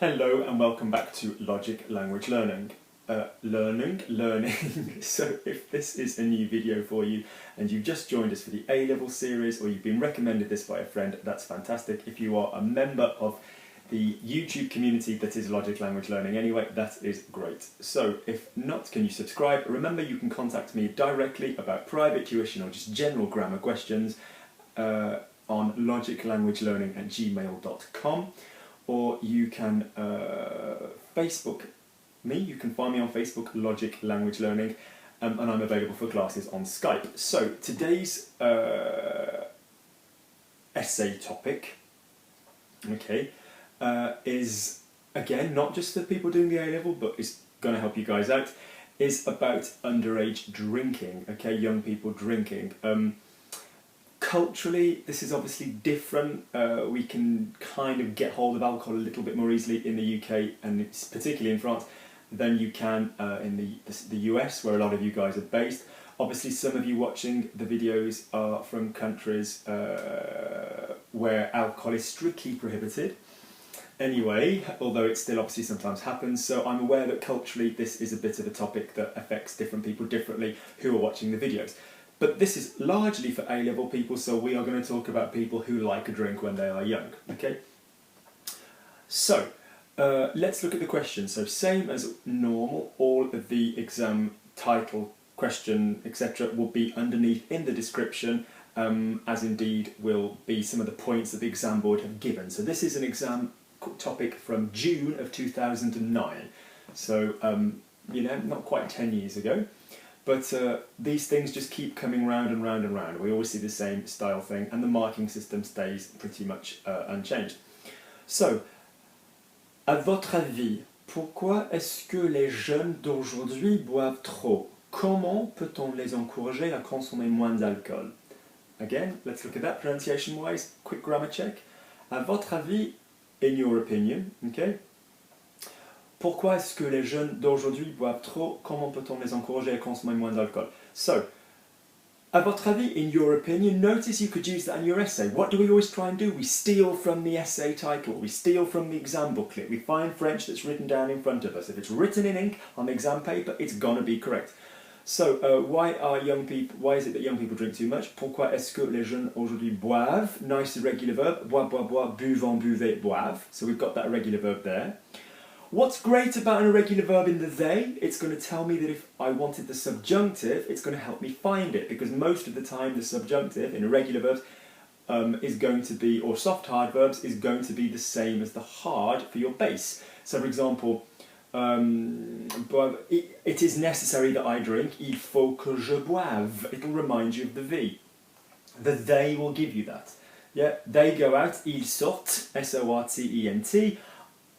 Hello and welcome back to Logic Language Learning. Learning. So if this is a new video for you and you've just joined us for the A-level series or you've been recommended this by a friend, that's fantastic. If you are a member of the YouTube community that is Logic Language Learning anyway, that is great. So if not, can you subscribe? Remember, you can contact me directly about private tuition or just general grammar questions on logiclanguagelearning@gmail.com. Or you can Facebook me, you can find me on Facebook, Logic Language Learning, and I'm available for classes on Skype. So today's essay topic, is, again, not just for people doing the A-level, but it's going to help you guys out, is about underage drinking, young people drinking. Culturally, this is obviously different. We can kind of get hold of alcohol a little bit more easily in the UK, and it's particularly in France, than you can in the US, where a lot of you guys are based. Obviously, some of you watching the videos are from countries where alcohol is strictly prohibited. Anyway, although it still obviously sometimes happens, so I'm aware that culturally this is a bit of a topic that affects different people differently who are watching the videos. But this is largely for A-level people, so we are going to talk about people who like a drink when they are young, So, let's look at the questions. So, same as normal, all of the exam title, question, etc. will be underneath in the description, as indeed will be some of the points that the exam board have given. So this is an exam topic from June of 2009, so, not quite 10 years ago. But these things just keep coming round and round and round. We always see the same style thing, and the marking system stays pretty much unchanged. So, à votre avis, pourquoi est-ce que les jeunes d'aujourd'hui boivent trop? Comment peut-on les encourager à consommer moins d'alcool? Again, let's look at that pronunciation-wise. Quick grammar check. À votre avis, in your opinion, pourquoi est-ce que les jeunes d'aujourd'hui boivent trop? Comment peut-on les encourager à consommer moins d'alcool? So, à votre avis, in your opinion, notice you could use that in your essay. What do we always try and do? We steal from the essay title, we steal from the exam booklet, we find French that's written down in front of us. If it's written in ink on the exam paper, it's gonna be correct. So, why is it that young people drink too much? Pourquoi est-ce que les jeunes aujourd'hui boivent? Nice irregular verb. Bois, bois, bois, buvons, buvez, boivent. So we've got that irregular verb there. What's great about an irregular verb in the they, it's going to tell me that if I wanted the subjunctive, it's going to help me find it, because most of the time the subjunctive in irregular verbs is going to be, or soft hard verbs, is going to be the same as the hard for your base. So for example, it is necessary that I drink, il faut que je boive. It'll remind you of the V. The they will give you that. Yeah, they go out, ils sortent, S-O-R-T-E-N-T.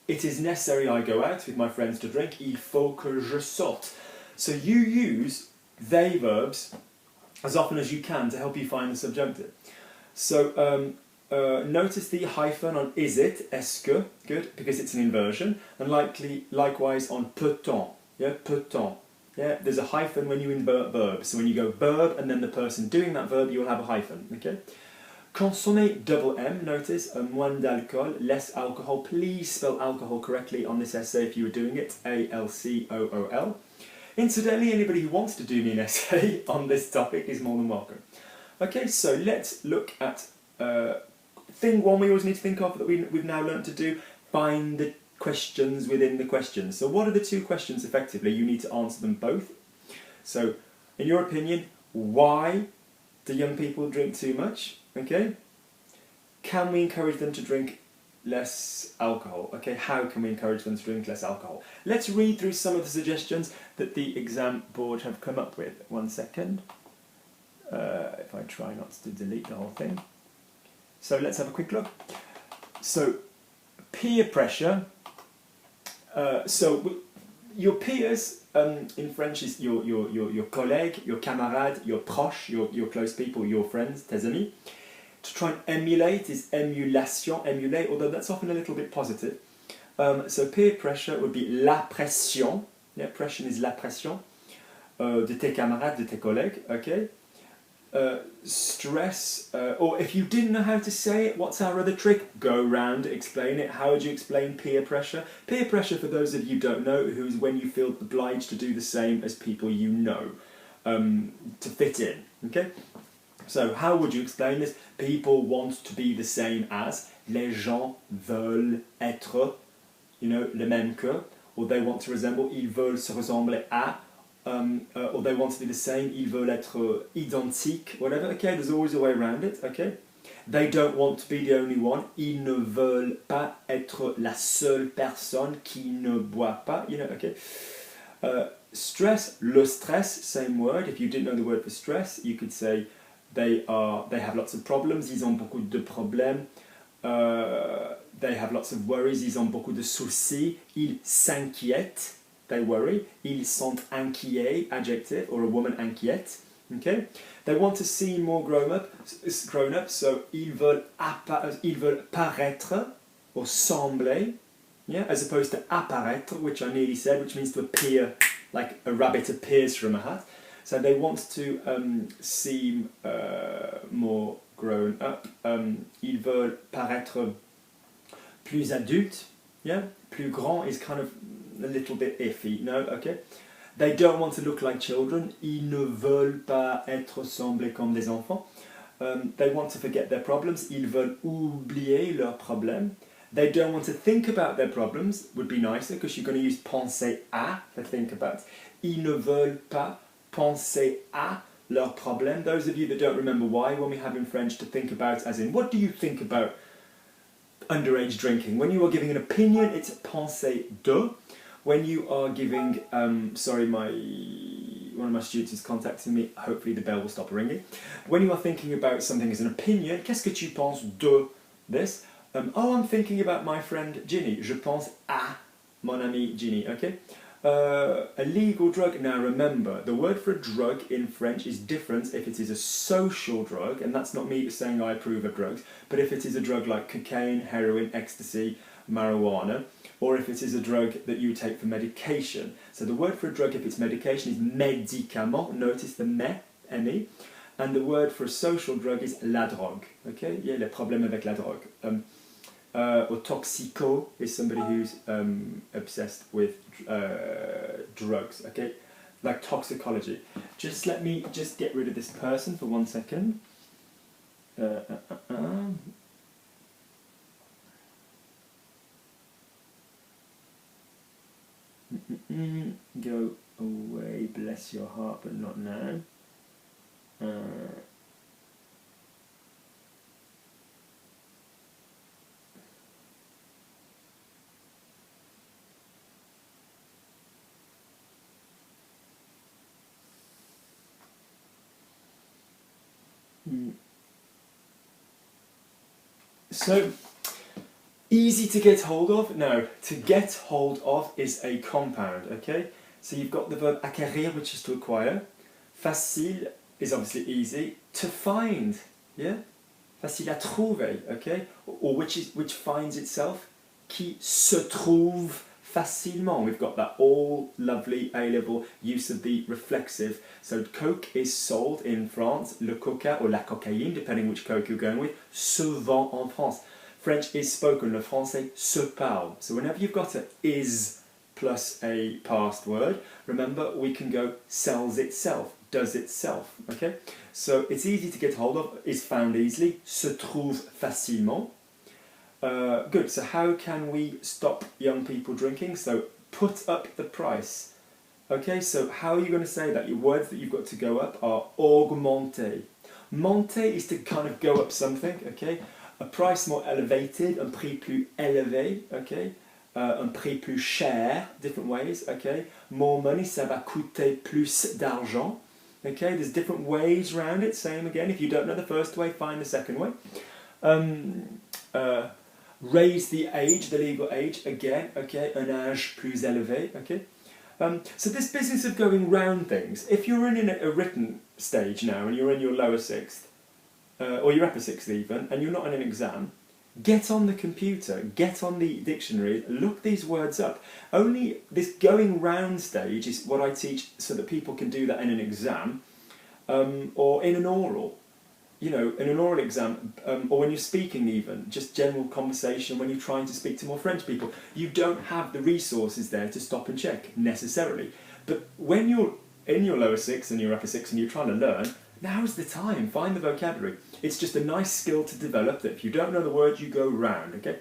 It is necessary I go out with my friends to drink, il faut que je sorte. So you use they verbs as often as you can to help you find the subjunctive. So notice the hyphen on is it, est-ce que, good, because it's an inversion, and likewise on peut-on, peut-on. Yeah, there's a hyphen when you invert verbs, so when you go verb and then the person doing that verb, you will have a hyphen, Consommer, double M, notice, moins d'alcool, less alcohol. Please spell alcohol correctly on this essay if you were doing it, A-L-C-O-O-L. Incidentally, anybody who wants to do me an essay on this topic is more than welcome. So let's look at thing one we always need to think of that we've now learnt to do, find the questions within the questions. So what are the two questions effectively? You need to answer them both. So, in your opinion, why do young people drink too much? Can we encourage them to drink less alcohol? How can we encourage them to drink less alcohol? Let's read through some of the suggestions that the exam board have come up with. 1 second. If I try not to delete the whole thing. So let's have a quick look. So, peer pressure. So your peers in French is your collègue, your camarade, your proche, your close people, your friends, tes amis. To try and emulate is émulation, emulate, although that's often a little bit positive. So peer pressure would be la pression. Yeah, pression is la pression de tes camarades, de tes collègues. stress, or if you didn't know how to say it, what's our other trick? Go round, explain it. How would you explain peer pressure? Peer pressure, for those of you who don't know, is when you feel obliged to do the same as people you know, to fit in, okay? So how would you explain this? People want to be the same as. Les gens veulent être, le même que, or they want to resemble, ils veulent se ressembler à, or they want to be the same, ils veulent être identiques, whatever, okay, there's always a way around it, okay. They don't want to be the only one, ils ne veulent pas être la seule personne qui ne boit pas, okay. Stress, le stress, same word. If you didn't know the word for stress, you could say they have lots of problems, ils ont beaucoup de problèmes. They have lots of worries, ils ont beaucoup de soucis, ils s'inquiètent, they worry, ils sont inquiets, adjective, or a woman inquiète, okay? They want to seem more grown up, so ils veulent paraître, or sembler, yeah, as opposed to apparaître, which I nearly said, which means to appear, like a rabbit appears from a hat. So they want to seem more grown up. Ils veulent paraître plus adultes. Yeah, plus grand is kind of a little bit iffy. No, okay. They don't want to look like children. Ils ne veulent pas être semblés comme des enfants. They want to forget their problems. Ils veulent oublier leurs problèmes. They don't want to think about their problems. Would be nicer because you're going to use penser à for think about. Ils ne veulent pas penser à leurs problèmes. Those of you that don't remember why, when we have in French to think about, as in, what do you think about underage drinking? When you are giving an opinion, it's penser de. When you are giving, sorry, one of my students is contacting me, hopefully the bell will stop ringing. When you are thinking about something as an opinion, qu'est-ce que tu penses de this? Oh, I'm thinking about my friend Ginny. Je pense à mon ami Ginny, okay? A legal drug. Now remember, the word for a drug in French is different if it is a social drug, and that's not me saying I approve of drugs, but if it is a drug like cocaine, heroin, ecstasy, marijuana, or if it is a drug that you take for medication. So the word for a drug if it's medication is médicament, notice the me, and the word for a social drug is la drogue, okay? Yeah, le problème avec la drogue. Or toxico is somebody who's obsessed with drugs, okay? Like toxicology. Just let me just get rid of this person for 1 second. Go away, bless your heart, but not now. So, easy to get hold of? No, to get hold of is a compound, okay? So you've got the verb acquérir, which is to acquire. Facile is obviously easy. To find, yeah? Facile à trouver, okay? Or which finds itself. Qui se trouve facilement. We've got that all lovely A-level use of the reflexive. So Coke is sold in France. Le coca or la cocaïne, depending which Coke you're going with, se vend en France. French is spoken. Le français se parle. So whenever you've got a is plus a past word, remember we can go sells itself, does itself. Okay? So it's easy to get hold of, is found easily, se trouve facilement. Good, so how can we stop young people drinking? So put up the price. Okay, so how are you going to say that? Your words that you've got to go up are augmenter. Monter is to kind of go up something, okay? A price more elevated, un prix plus élevé, okay? Un prix plus cher, different ways, okay? More money, ça va coûter plus d'argent. Okay, there's different ways around it, same again. If you don't know the first way, find the second way. Raise the age, the legal age, again, okay, un âge plus élevé, okay. So this business of going round things, if you're in a written stage now and you're in your lower sixth, or your upper sixth even, and you're not in an exam, get on the computer, get on the dictionary, look these words up. Only this going round stage is what I teach so that people can do that in an exam. or in an oral. You know, in an oral exam, or when you're speaking even, just general conversation when you're trying to speak to more French people. You don't have the resources there to stop and check, necessarily. But when you're in your lower six and your upper six and you're trying to learn, now's the time, find the vocabulary. It's just a nice skill to develop that if you don't know the word, you go round, okay?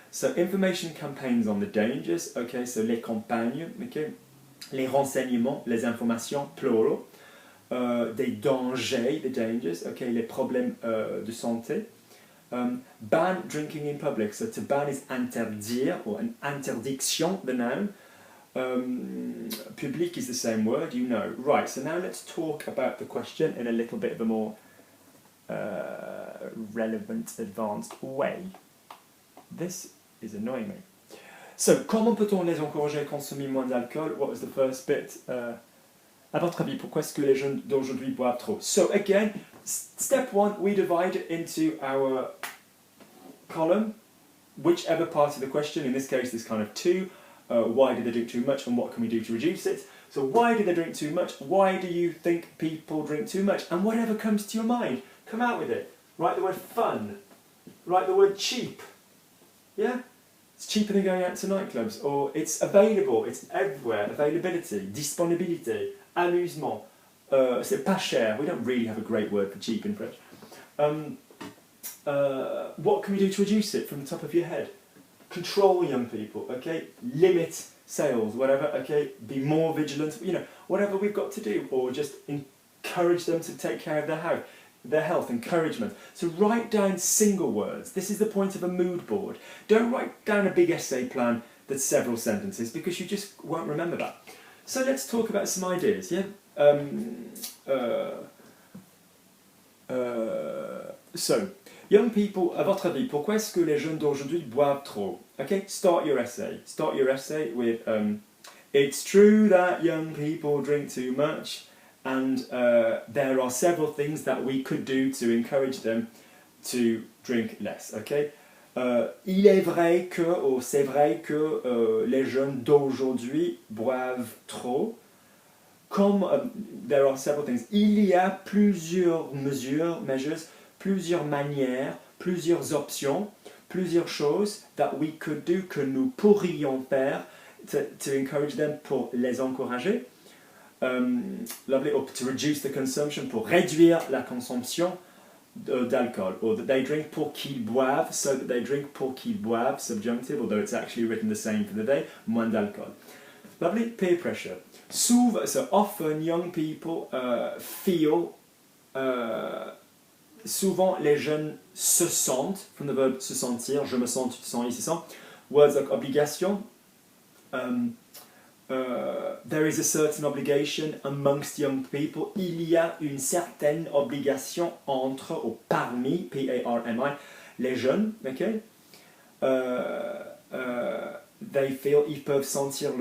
So information campaigns on the dangers, okay, so les campagnes, okay? Les renseignements, les informations, plural. Des dangers, the dangers, okay, les problèmes de santé. Ban drinking in public, so to ban is interdire, or an interdiction, the noun. Public is the same word, you know. Right, so now let's talk about the question in a little bit of a more relevant, advanced way. This is annoying me. So, comment peut-on les encourager à consommer moins d'alcool? What was the first bit? À votre avis, pourquoi est-ce que les jeunes d'aujourd'hui boivent trop? So again, step one, we divide it into our column, whichever part of the question. In this case, there's kind of two. Why do they drink too much and what can we do to reduce it? So why do they drink too much? Why do you think people drink too much? And whatever comes to your mind, come out with it. Write the word fun. Write the word cheap. Yeah? It's cheaper than going out to nightclubs. Or it's available, it's everywhere. Availability, disponibilité, amusement. C'est pas cher. We don't really have a great word for cheap in French. What can we do to reduce it from the top of your head? Control young people, okay? Limit sales, whatever, okay? Be more vigilant, you know, whatever we've got to do. Or just encourage them to take care of their health, encouragement. So write down single words. This is the point of a mood board. Don't write down a big essay plan that's several sentences because you just won't remember that. So let's talk about some ideas, yeah? So, young people, à votre avis, pourquoi est-ce que les jeunes d'aujourd'hui boivent trop? Okay, start your essay. Start your essay with, it's true that young people drink too much, and there are several things that we could do to encourage them to drink less, okay? Il est vrai que, ou c'est vrai que les jeunes d'aujourd'hui boivent trop. Comme there are several things, il y a plusieurs measures, plusieurs manières, plusieurs options, plusieurs choses that we could do, que nous pourrions faire to encourage them, pour les encourager. Lovely, or to reduce the consumption, pour réduire la consommation d'alcool, or that they drink pour qu'ils boivent, so that they drink pour qu'ils boivent, subjunctive, although it's actually written the same for the day, moins d'alcool. Lovely, peer pressure. So often young people feel, souvent les jeunes se sentent, from the verb se sentir, je me sens, tu te sens, il se sent, words like obligation. There is a certain obligation amongst young people. Il y a une certaine obligation entre ou parmi, P-A-R-M-I, les jeunes, okay? They feel, ils peuvent sentir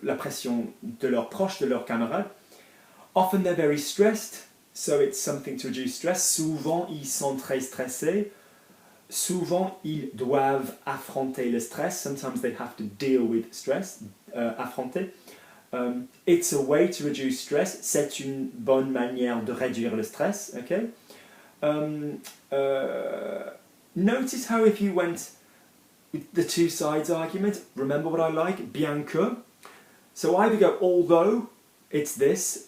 la pression de leurs proches, de leurs camarades. Often they're very stressed, so it's something to reduce stress. Souvent, ils sont très stressés. Souvent, ils doivent affronter le stress. Sometimes they have to deal with stress. Affronter. It's a way to reduce stress. C'est une bonne manière de réduire le stress. Okay? Notice how if you went with the two sides argument, remember what I like? Bien que. So either go although, it's this.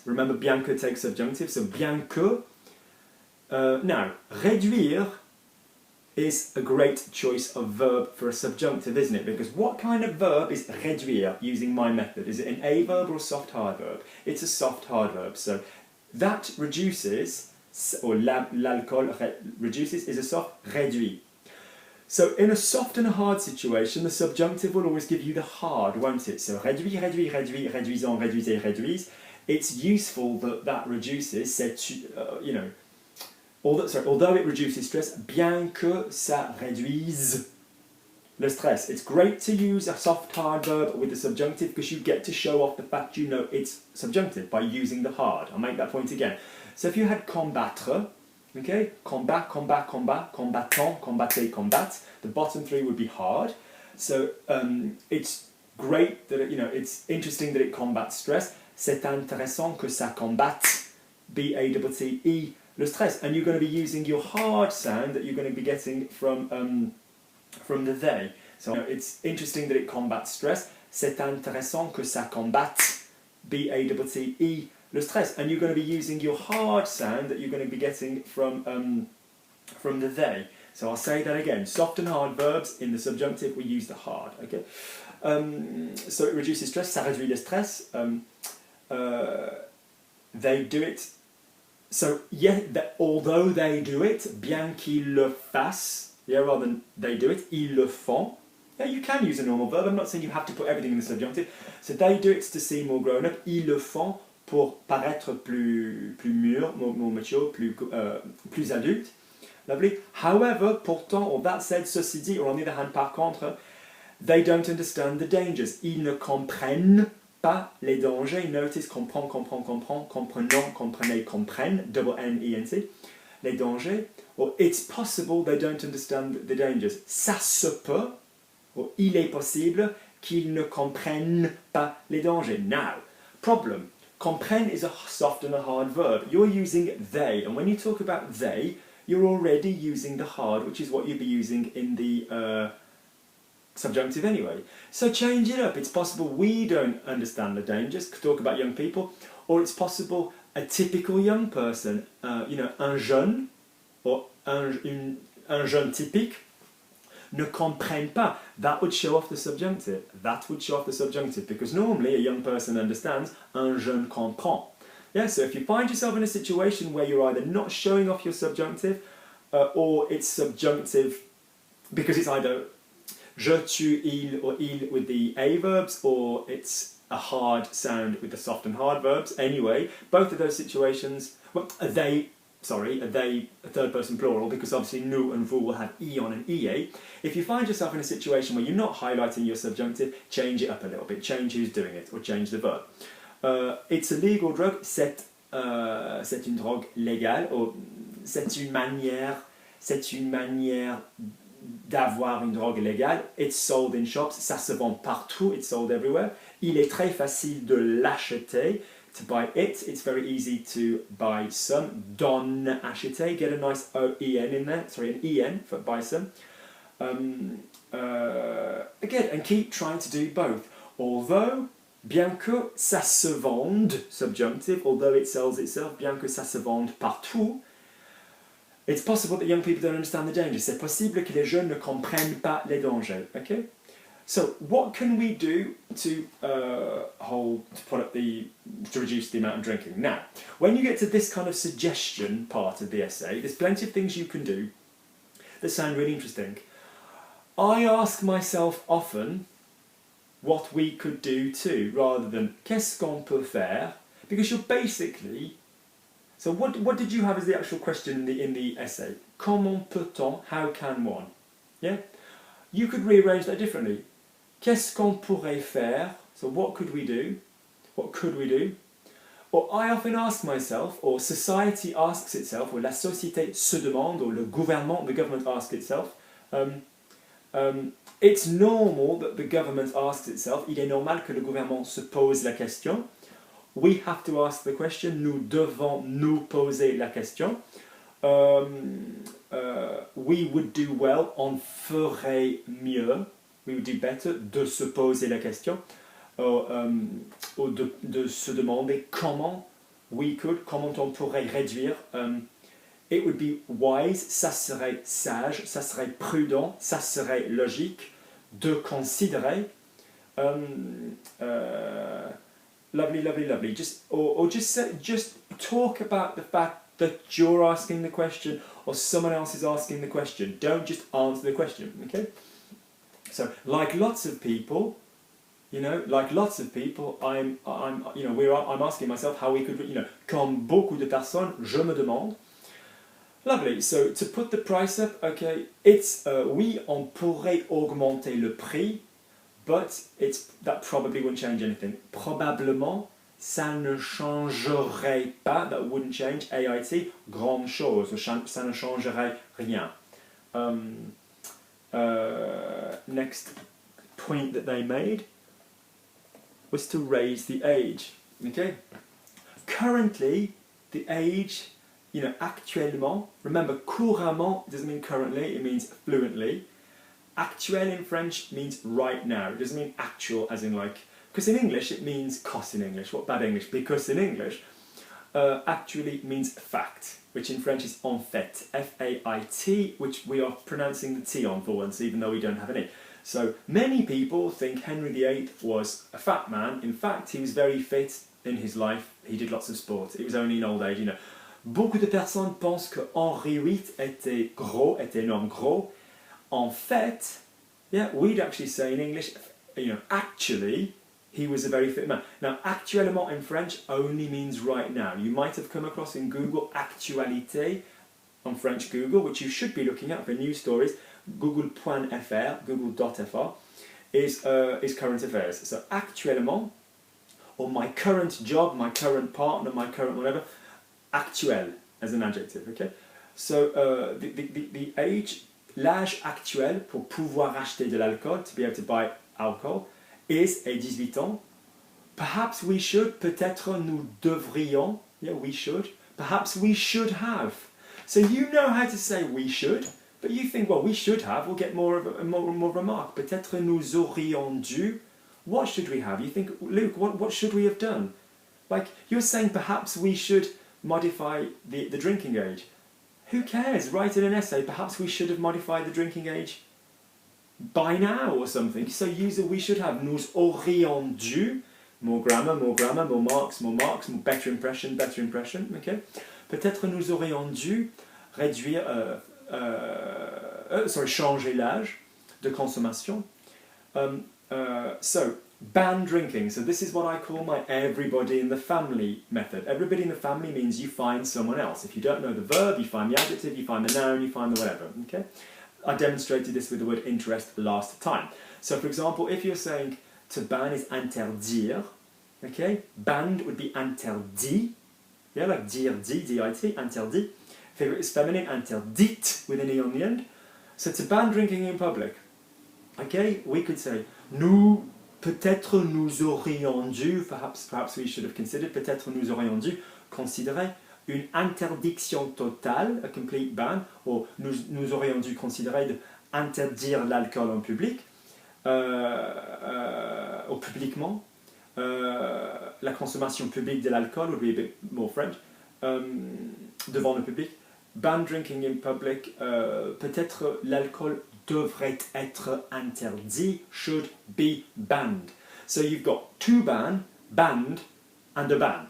Remember, bien que takes subjunctive, so bien que. Now, réduire is a great choice of verb for a subjunctive, isn't it? Because what kind of verb is réduire using my method? Is it an a verb or a soft hard verb? It's a soft hard verb. So that reduces, or l'alcool reduces, is a soft réduit. So in a soft and a hard situation, the subjunctive will always give you the hard, won't it? So réduit, réduit, réduit, réduisant, réduisez, réduise. It's useful that reduces, you know, although it reduces stress, bien que ça réduise le stress. It's great to use a soft hard verb with the subjunctive because you get to show off the fact you know it's subjunctive by using the hard. I'll make that point again. So if you had combattre, okay, combat, combat, combat, combattant, combattez, combat, the bottom three would be hard. So it's great that it's interesting that it combats stress. c'est intéressant que ça combatte, B-A-T-T-E, le stress. And you're going to be using your hard sound that you're going to be getting from the they. So it's interesting that it combats stress. C'est intéressant que ça combatte, B-A-T-T-E, le stress. And you're going to be using your hard sound that you're going to be getting from the they. So I'll say that again. Soft and hard verbs, in the subjunctive we use the hard. Okay. So it reduces stress, ça réduit le stress. They do it. So yeah, although they do it, bien qu'ils le fassent, yeah, rather than they do it, ils le font. Yeah, you can use a normal verb. I'm not saying you have to put everything in the subjunctive. So they do it to seem more grown up. Ils le font pour paraître plus mûr, more mature, plus adulte. Lovely. However, pourtant, or that said, ceci dit, or on the other hand, par contre, they don't understand the dangers. Ils ne comprennent pas les dangers. Notice, comprend, comprenant, comprenez, comprennent, double N-E-N-T, les dangers. Or it's possible they don't understand the dangers. Ça se peut, or il est possible qu'ils ne comprennent pas les dangers. Now, problem. Comprehend is a soft and a hard verb. You're using they, and when you talk about they, you're already using the hard, which is what you'd be using in the subjunctive anyway. So change it up. It's possible we don't understand the dangers, talk about young people, or it's possible a typical young person, un jeune, or un jeune typique, ne comprennent pas. That would show off the subjunctive. That would show off the subjunctive, because normally a young person understands, un jeune comprend. Yeah, so if you find yourself in a situation where you're either not showing off your subjunctive, or it's subjunctive because it's either je, tu, il, or il with the a verbs, or it's a hard sound with the soft and hard verbs. Anyway, both of those situations, well, are they a third person plural, because obviously nous and vous will have e on and ea. If you find yourself in a situation where you're not highlighting your subjunctive, change it up a little bit, change who's doing it, or change the verb. It's a legal drug, c'est une drogue légale, ou c'est une manière d'avoir une drogue légale. It's sold in shops, ça se vend partout, it's sold everywhere. Il est très facile de l'acheter, to buy it. It's very easy to buy some. D'en acheter, get a nice O-E-N in there, sorry, an E-N for buy some. Again, and keep trying to do both. Although, bien que ça se vende, subjunctive, although it sells itself, bien que ça se vende partout, it's possible that young people don't understand the dangers. C'est possible que les jeunes ne comprennent pas les dangers. Okay? So, what can we do to reduce the amount of drinking? Now, when you get to this kind of suggestion part of the essay, there's plenty of things you can do that sound really interesting. I ask myself often what we could do too, rather than qu'est-ce qu'on peut faire, because you're basically. So, what did you have as the actual question in the essay? Comment peut-on? How can one? Yeah, you could rearrange that differently. Qu'est-ce qu'on pourrait faire? So what could we do? What could we do? Or I often ask myself, or society asks itself, or la société se demande, or the government asks itself. It's normal that the government asks itself. Il est normal que le gouvernement se pose la question. We have to ask the question. Nous devons nous poser la question. We would do well. On ferait mieux. We would do better, de se poser la question, ou de se demander comment on pourrait réduire. It would be wise, ça serait sage, ça serait prudent, ça serait logique, de considérer. Lovely. Just talk about the fact that you're asking the question, or someone else is asking the question. Don't just answer the question, okay? So, like lots of people, I'm asking myself how we could, comme beaucoup de personnes, je me demande. Lovely. So, to put the price up, okay, it's oui, on pourrait augmenter le prix, but that probably wouldn't change anything. Probablement, ça ne changerait pas. That wouldn't change. AIT, grande chose. Ça ne changerait rien. Next point that they made was to raise the age. Okay? Currently, the age, actuellement, remember, couramment doesn't mean currently, it means fluently. Actuel in French means right now. It doesn't mean actual as in like, because in English it means cos in English. What bad English? Because in English, actually means fact, which in French is en fait, F-A-I-T, which we are pronouncing the T on for once, even though we don't have an E. So many people think Henry VIII was a fat man. In fact, he was very fit in his life. He did lots of sport. It was only in old age, Beaucoup de personnes pensent que Henri VIII était gros, était un homme gros. En fait, yeah, we'd actually say in English, actually, he was a very fit man. Now, actuellement in French only means right now. You might have come across in Google actualité on French Google, which you should be looking at for news stories. Google.fr, google.fr is current affairs. So actuellement, or my current job, my current partner, my current whatever, actuel as an adjective, okay? So the age, l'âge actuel pour pouvoir acheter de l'alcool, to be able to buy alcohol, is à 18 ans. Perhaps we should, peut-être nous devrions, yeah, we should, perhaps we should have. So you know how to say we should, but you think, well, we should have, we'll get more remark. Peut-être nous aurions dû. What should we have? You think, Luke, what should we have done? Like, you're saying perhaps we should modify the drinking age. Who cares? Write in an essay, perhaps we should have modified the drinking age by now or something. So use a we should have. Nous aurions dû. More grammar, more marks, more better impression, okay? Peut-être nous aurions dû réduire, changer l'âge de consommation. So, ban drinking. So this is what I call my everybody in the family method. Everybody in the family means you find someone else. If you don't know the verb, you find the adjective, you find the noun, you find the whatever, okay? I demonstrated this with the word interest last time. So for example, if you're saying to ban is interdire, okay? Banned would be interdit, yeah, like dire, D-I-T, interdit. If it is feminine, interdite, with an E on the end. So to ban drinking in public, okay, we could say, peut-être nous aurions dû, perhaps we should have considered, peut-être nous aurions dû considérer une interdiction totale, a complete ban, ou nous aurions dû considérer d'interdire l'alcool en public, ou publiquement. La consommation publique de l'alcool would be a bit more French, devant le public. Ban drinking in public, peut-être l'alcool devrait être interdit, should be banned. So you've got to ban, banned, and a ban.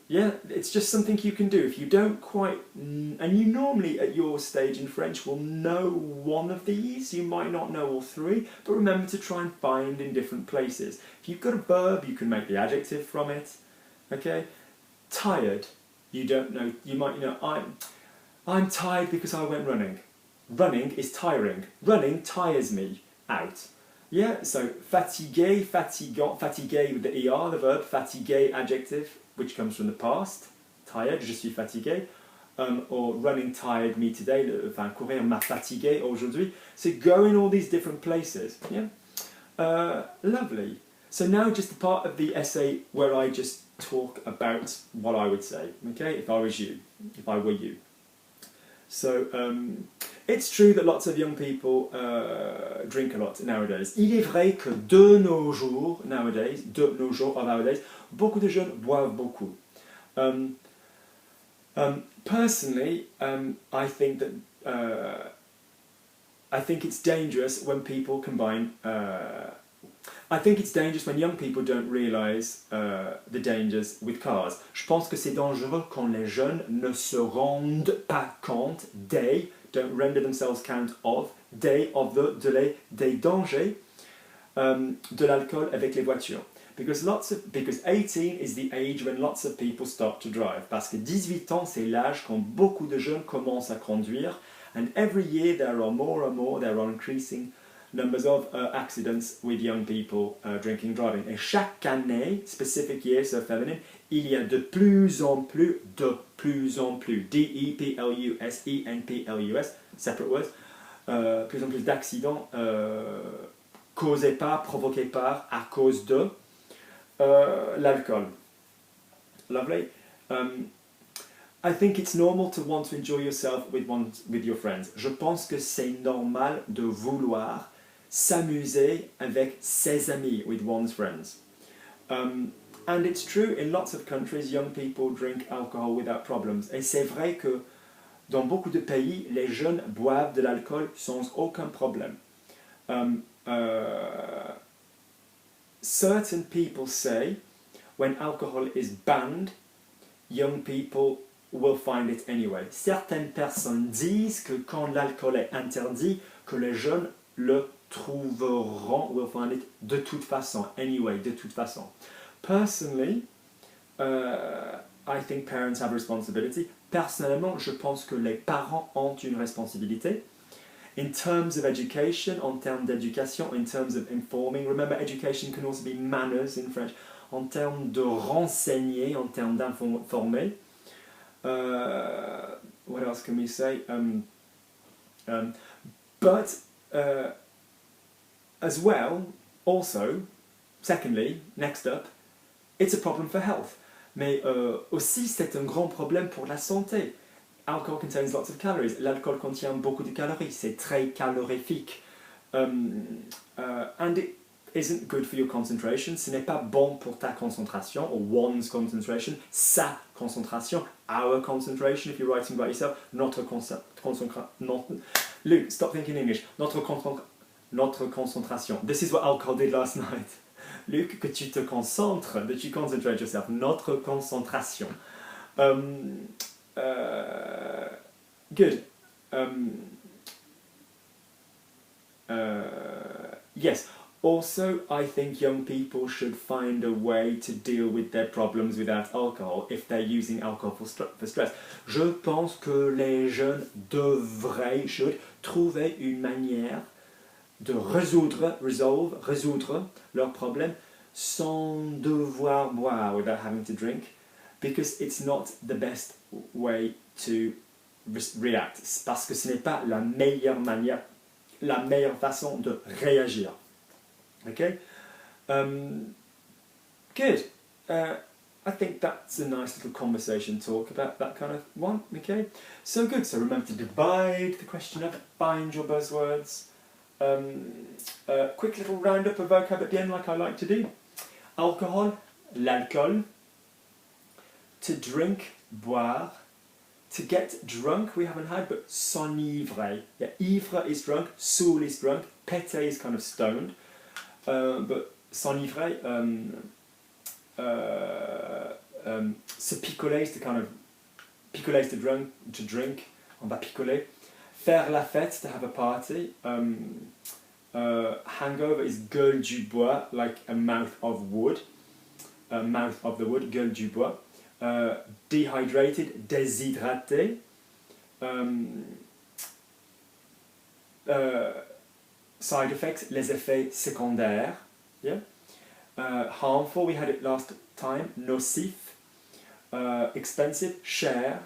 Yeah, it's just something you can do. If you don't quite, and you normally at your stage in French will know one of these, you might not know all three, but remember to try and find in different places. If you've got a verb, you can make the adjective from it, okay? Tired, you don't know, you might know, I'm tired because I went running. Running is tiring. Running tires me out. Yeah, so fatigué, fatigant, fatigué with the ER, the verb, fatigué adjective, which comes from the past, tired, je suis fatigué, or running tired me today, enfin courir m'a fatigué aujourd'hui. So go in all these different places, yeah? Lovely. So now just the part of the essay where I just talk about what I would say, okay, if I was you, if I were you. So, it's true that lots of young people drink a lot nowadays. Il est vrai que de nos jours, nowadays, beaucoup de jeunes boivent beaucoup. Personally, I think it's dangerous when people combine. I think it's dangerous when young people don't realise the dangers with cars. Je pense que c'est dangereux quand les jeunes ne se rendent pas compte don't render themselves count of, des dangers de l'alcool avec les voitures. Because 18 is the age when lots of people start to drive. Parce que 18 ans, c'est l'âge quand beaucoup de jeunes commencent à conduire. And every year there are increasing numbers of accidents with young people drinking, driving. Et chaque année, specific year, so feminine, il y a de plus en plus, D-E-P-L-U-S-E-N-P-L-U-S, separate words, plus en plus d'accidents causés par, provoqués par, à cause de l'alcool. Lovely. I think it's normal to want to enjoy yourself with your friends. Je pense que c'est normal de vouloir s'amuser avec ses amis, with one's friends. And it's true, in lots of countries, young people drink alcohol without problems. Et c'est vrai que dans beaucoup de pays, les jeunes boivent de l'alcool sans aucun problème. Certain people say, when alcohol is banned, young people will find it anyway. Certaines personnes disent que quand l'alcool est interdit, que les jeunes le trouveront, will find it de toute façon, anyway, de toute façon. Personally, I think parents have a responsibility. Personnellement, je pense que les parents ont une responsabilité. In terms of education, en termes d'éducation, in terms of informing, remember education can also be manners in French, en termes de renseigner, en termes d'informer. What else can we say? But as well, also, secondly, next up, it's a problem for health. Mais aussi, c'est un grand problème pour la santé. Alcohol contains lots of calories. L'alcool contient beaucoup de calories. C'est très calorifique. And it isn't good for your concentration. Ce n'est pas bon pour ta concentration, or one's concentration, sa concentration, our concentration, if you're writing about yourself, notre concentration. Luke, stop thinking English. Notre concentration. This is what alcohol did last night. Luke, que tu te concentres, that you concentrate yourself. Notre concentration. Good. Yes. Also, I think young people should find a way to deal with their problems without alcohol if they're using alcohol for stress. Je pense que les jeunes should trouver une manière de résoudre leurs problèmes sans devoir boire, without having to drink, because it's not the best way to react. Parce que ce n'est pas la meilleure manière, la meilleure façon de réagir. Okay? Good. I think that's a nice little conversation talk about that kind of one. Okay? So good. So remember to divide the question up, find your buzzwords. Quick little roundup of vocab at the end, like I like to do. Alcohol, l'alcool. To drink, boire. To get drunk, we haven't had, but s'enivrer. Yeah, ivre is drunk, saoul is drunk, péter is kind of stoned. But s'enivrer, se picoler is to kind of, picoler is to drink, on va picoler. Faire la fête, to have a party. Hangover is gueule du bois, like a mouth of wood. Mouth of the wood, gueule du bois. Dehydrated, déshydraté. Side effects, les effets secondaires. Yeah. Harmful, we had it last time, nocif. Expensive, cher.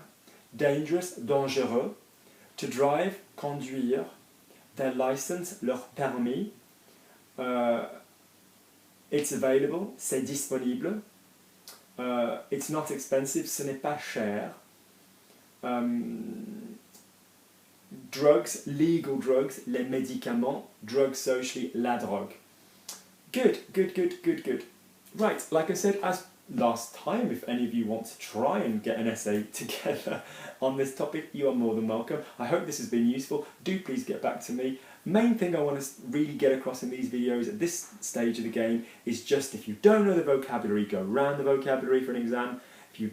Dangerous, dangereux. To drive, conduire. Their license, leur permis. It's available, c'est disponible. It's not expensive, ce n'est pas cher. Drugs, legal drugs, les médicaments. Drugs socially, la drogue. Good. Right, like I said, as last time, if any of you want to try and get an essay together on this topic, you are more than welcome. I hope this has been useful. Do please get back to me. Main thing I want to really get across in these videos at this stage of the game is just, if you don't know the vocabulary, go around the vocabulary for an exam. If you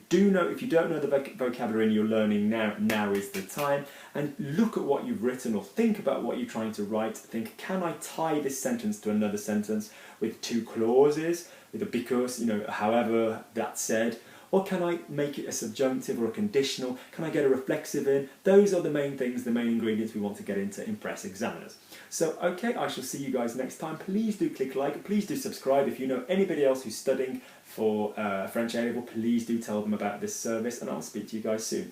don't know the vocabulary and you're learning now is the time. And look at what you've written, or think about what you're trying to write. Think, can I tie this sentence to another sentence with two clauses, with a because, however that's said? Or can I make it a subjunctive or a conditional? Can I get a reflexive in? Those are the main things, the main ingredients we want to get in to impress examiners. So, okay, I shall see you guys next time. Please do click like, please do subscribe. If you know anybody else who's studying for French A-level, please do tell them about this service, and I'll speak to you guys soon.